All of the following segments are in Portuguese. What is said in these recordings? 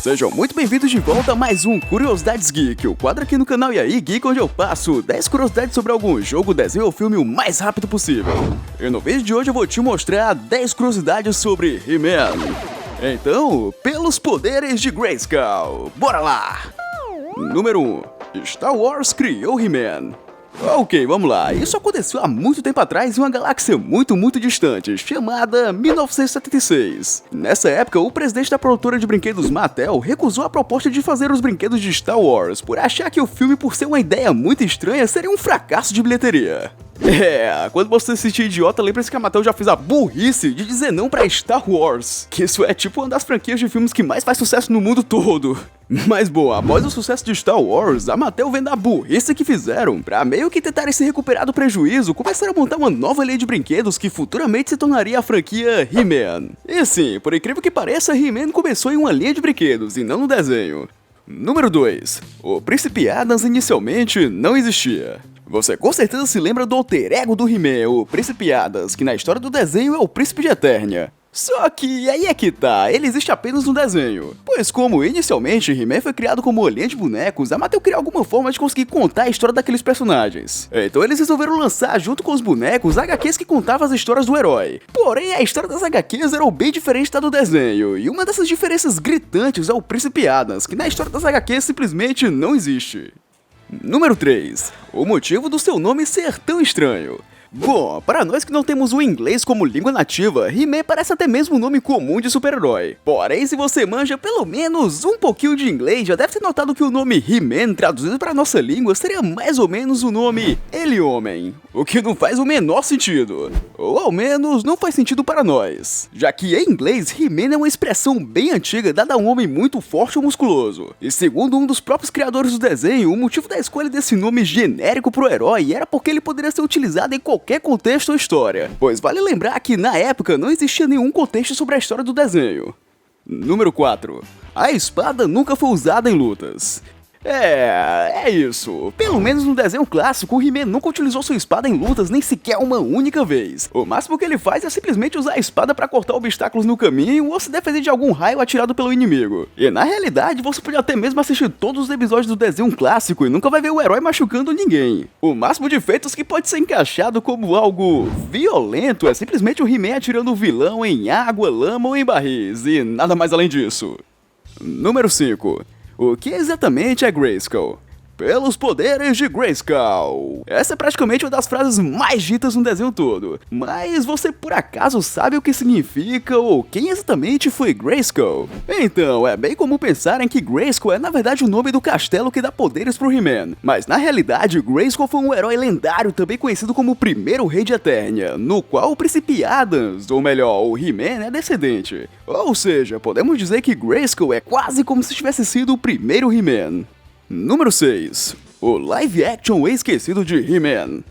Sejam muito bem-vindos de volta a mais um Curiosidades Geek, o quadro aqui no canal E aí Geek, onde eu passo 10 curiosidades sobre algum jogo, desenho ou filme o mais rápido possível. E no vídeo de hoje eu vou te mostrar 10 curiosidades sobre He-Man. Então, pelos poderes de Grayskull, bora lá! Número 1. Star Wars criou He-Man. Ok, vamos lá. Isso aconteceu há muito tempo atrás em uma galáxia muito distante, chamada 1976. Nessa época, o presidente da produtora de brinquedos Mattel recusou a proposta de fazer os brinquedos de Star Wars, por achar que o filme, por ser uma ideia muito estranha, seria um fracasso de bilheteria. Quando você se sentir idiota, lembre-se que a Mattel já fez a burrice de dizer não pra Star Wars, que isso é tipo uma das franquias de filmes que mais faz sucesso no mundo todo. Mas bom, após o sucesso de Star Wars, a Mattel, vendo a burrice que fizeram, pra meio que tentarem se recuperar do prejuízo, começaram a montar uma nova linha de brinquedos que futuramente se tornaria a franquia He-Man. E sim, por incrível que pareça, He-Man começou em uma linha de brinquedos e não no desenho. Número 2. O Príncipe Adams inicialmente não existia. Você com certeza se lembra do alter ego do He-Man, o Príncipe Adams, que na história do desenho é o Príncipe de Eternia. Só que aí é que tá, ele existe apenas no desenho. Pois como inicialmente He-Man foi criado como uma linha de bonecos, a Mattel criou alguma forma de conseguir contar a história daqueles personagens. Então eles resolveram lançar junto com os bonecos HQs que contavam as histórias do herói. Porém, a história das HQs era bem diferente da do desenho, e uma dessas diferenças gritantes é o Príncipe Adams, que na história das HQs simplesmente não existe. Número 3. O motivo do seu nome ser tão estranho. Bom, para nós que não temos o inglês como língua nativa, He-Man parece até mesmo um nome comum de super-herói. Porém, se você manja pelo menos um pouquinho de inglês, já deve ter notado que o nome He-Man, traduzido para nossa língua, seria mais ou menos o nome Ele-Homem, o que não faz o menor sentido. Ou ao menos, não faz sentido para nós, já que em inglês, He-Man é uma expressão bem antiga dada a um homem muito forte ou musculoso. E segundo um dos próprios criadores do desenho, o motivo da escolha desse nome genérico pro herói era porque ele poderia ser utilizado em qualquer contexto ou história, pois vale lembrar que na época não existia nenhum contexto sobre a história do desenho. Número 4. A espada nunca foi usada em lutas. É isso. Pelo menos no desenho clássico, o He-Man nunca utilizou sua espada em lutas nem sequer uma única vez. O máximo que ele faz é simplesmente usar a espada para cortar obstáculos no caminho ou se defender de algum raio atirado pelo inimigo. E na realidade, você pode até mesmo assistir todos os episódios do desenho clássico e nunca vai ver o herói machucando ninguém. O máximo de feitos que pode ser encaixado como algo violento é simplesmente o He-Man atirando o vilão em água, lama ou em barris, e nada mais além disso. Número 5. O que exatamente é Grayskull? Pelos poderes de Grayskull. Essa é praticamente uma das frases mais ditas no desenho todo. Mas você por acaso sabe o que significa ou quem exatamente foi Grayskull? Então, é bem comum pensarem que Grayskull é na verdade o nome do castelo que dá poderes pro He-Man. Mas na realidade, Grayskull foi um herói lendário também conhecido como o primeiro rei de Eternia, no qual o Príncipe Adams, ou melhor, o He-Man é descendente. Ou seja, podemos dizer que Grayskull é quase como se tivesse sido o primeiro He-Man. Número 6. O live action esquecido de He-Man.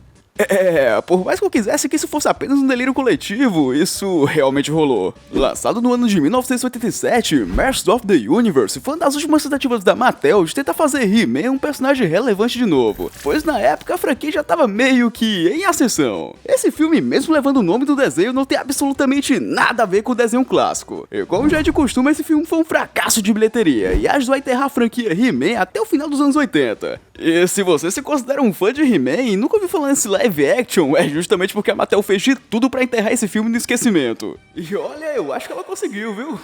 Por mais que eu quisesse que isso fosse apenas um delírio coletivo, isso realmente rolou. Lançado no ano de 1987, Masters of the Universe foi uma das últimas tentativas da Mattel de tentar fazer He-Man um personagem relevante de novo, pois na época a franquia já tava meio que em ascensão. Esse filme, mesmo levando o nome do desenho, não tem absolutamente nada a ver com o desenho clássico. E como já é de costume, esse filme foi um fracasso de bilheteria e ajudou a enterrar a franquia He-Man até o final dos anos 80. E se você se considera um fã de He-Man e nunca ouviu falar nesse live action, é justamente porque a Mattel fez de tudo pra enterrar esse filme no esquecimento. E olha, eu acho que ela conseguiu, viu?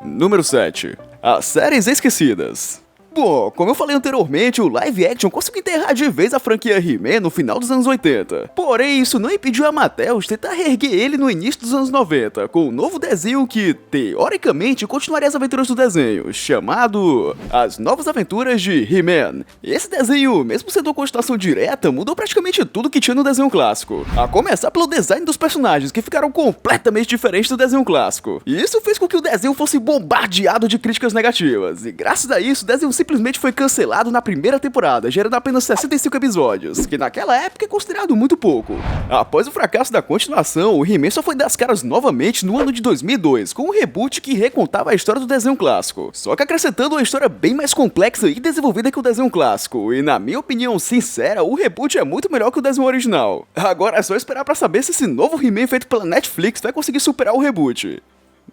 Número 7. As séries esquecidas. Bom, como eu falei anteriormente, o live action conseguiu enterrar de vez a franquia He-Man no final dos anos 80. Porém, isso não impediu a Mattel de tentar reerguer ele no início dos anos 90, com um novo desenho que, teoricamente, continuaria as aventuras do desenho, chamado As Novas Aventuras de He-Man. Esse desenho, mesmo sendo uma continuação direta, mudou praticamente tudo que tinha no desenho clássico. A começar pelo design dos personagens, que ficaram completamente diferentes do desenho clássico. E isso fez com que o desenho fosse bombardeado de críticas negativas, e graças a isso, o desenho simplesmente foi cancelado na primeira temporada, gerando apenas 65 episódios, que naquela época é considerado muito pouco. Após o fracasso da continuação, o He-Man só foi dar as caras novamente no ano de 2002, com um reboot que recontava a história do desenho clássico, só que acrescentando uma história bem mais complexa e desenvolvida que o desenho clássico, e na minha opinião sincera, o reboot é muito melhor que o desenho original. Agora é só esperar pra saber se esse novo He-Man feito pela Netflix vai conseguir superar o reboot.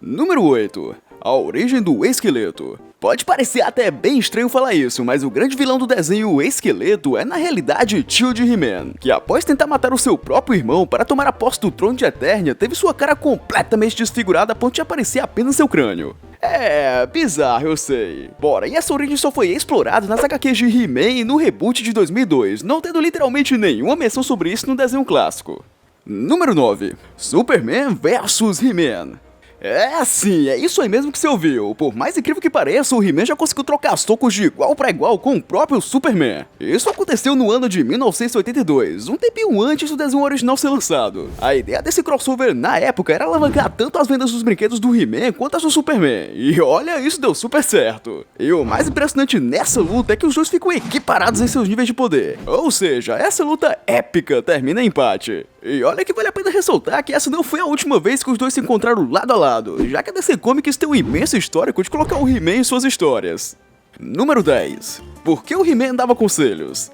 Número 8. A origem do esqueleto. Pode parecer até bem estranho falar isso, mas o grande vilão do desenho, o Esqueleto, é na realidade tio de He-Man, que após tentar matar o seu próprio irmão para tomar a posse do trono de Eternia, teve sua cara completamente desfigurada a ponto de aparecer apenas seu crânio. É, bizarro, eu sei. Porém, essa origem só foi explorada nas HQs de He-Man e no reboot de 2002, não tendo literalmente nenhuma menção sobre isso no desenho clássico. Número 9. Superman vs He-Man. É sim, é isso aí mesmo que você ouviu. Por mais incrível que pareça, o He-Man já conseguiu trocar as tocos de igual para igual com o próprio Superman. Isso aconteceu no ano de 1982, um tempinho antes do desenho original ser lançado. A ideia desse crossover na época era alavancar tanto as vendas dos brinquedos do He-Man quanto as do Superman. E olha, isso deu super certo. E o mais impressionante nessa luta é que os dois ficam equiparados em seus níveis de poder. Ou seja, essa luta épica termina em empate. E olha que vale a pena ressaltar que essa não foi a última vez que os dois se encontraram lado a lado, já que a DC Comics tem um imenso histórico de colocar o He-Man em suas histórias. Número 10. Por que o He-Man dava conselhos?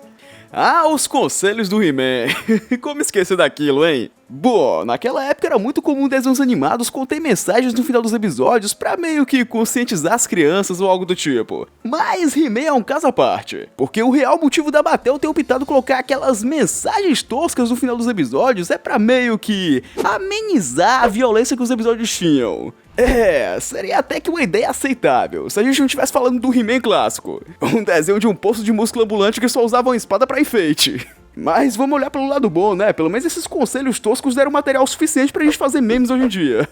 Ah, os conselhos do He-Man. Como esquecer daquilo, hein? Bom, naquela época era muito comum desenhos animados conter mensagens no final dos episódios pra meio que conscientizar as crianças ou algo do tipo. Mas He-Man é um caso à parte, porque o real motivo da Mattel ter optado colocar aquelas mensagens toscas no final dos episódios é pra meio que amenizar a violência que os episódios tinham. É, seria até que uma ideia aceitável, se a gente não estivesse falando do He-Man clássico. Um desenho de um poço de músculo ambulante que só usava uma espada pra enfeite. Mas vamos olhar pelo lado bom, né? Pelo menos esses conselhos toscos deram material suficiente pra gente fazer memes hoje em dia.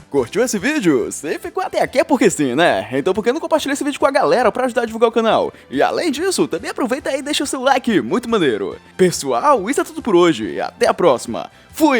Curtiu esse vídeo? Se ficou até aqui é porque sim, né? Então por que não compartilhar esse vídeo com a galera pra ajudar a divulgar o canal? E além disso, também aproveita aí e deixa o seu like, muito maneiro. Pessoal, isso é tudo por hoje, até a próxima. Fui!